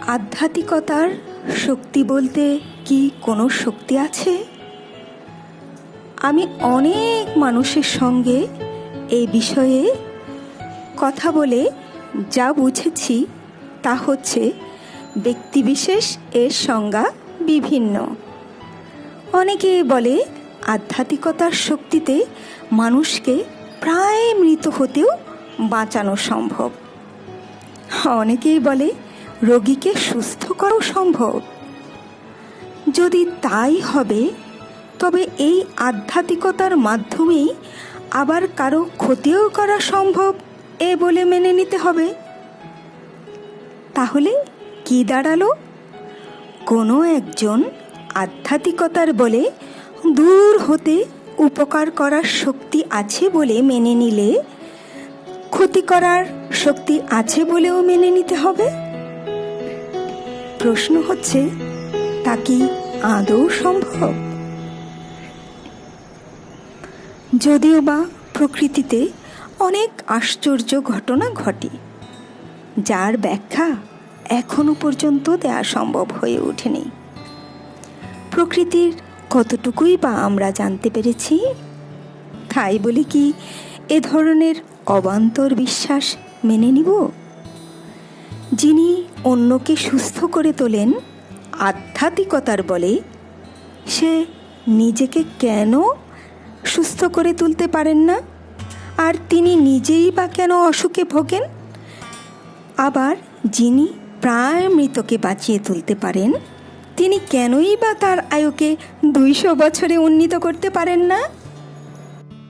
আধ্যাত্মিকতার শক্তি বলতে কি কোনো শক্তি আছে? আমি অনেক মানুষের সঙ্গে এই বিষয়ে কথা বলে যা বুঝেছি তা হচ্ছে ব্যক্তিবিশেষ এর সংজ্ঞা বিভিন্ন। অনেকে বলে আধ্যাত্মিকতার শক্তিতে মানুষকে প্রায় মৃত হতেও বাঁচানো সম্ভব। অনেকেই বলে রোগীকে সুস্থ করাও সম্ভব। যদি তাই হবে তবে এই আধ্যাত্মিকতার মাধ্যমেই আবার কারো ক্ষতিও করা সম্ভব এ বলে মেনে নিতে হবে। তাহলে কি দাঁড়ালো? কোনো একজন আধ্যাত্মিকতার বলে দূর হতে উপকার করার শক্তি আছে বলে মেনে নিলে ক্ষতি করার শক্তি আছে বলেও মেনে নিতে হবে। প্রশ্ন হচ্ছে, তা কি আদৌ সম্ভব? যদিও বা প্রকৃতিতে অনেক আশ্চর্য ঘটনা ঘটে, যার ব্যাখ্যা এখনো পর্যন্ত দেওয়া সম্ভব হয়ে ওঠেনি। প্রকৃতির কতটুকুই বা আমরা জানতে পেরেছি? তাই বলে কি এ ধরনের অবান্তর বিশ্বাস মেনে নিব? যিনি অন্যকে সুস্থ করে তোলেন আধ্যাত্মিকতার বলে, সে নিজেকে কেন সুস্থ করে তুলতে পারেন না? আর তিনি নিজেই বা কেন অসুখে ভোগেন? আবার যিনি প্রায় মৃতকে বাঁচিয়ে তুলতে পারেন, তিনি কেনই বা তার আয়ুকে 200 বছরে উন্নীত করতে পারেন না?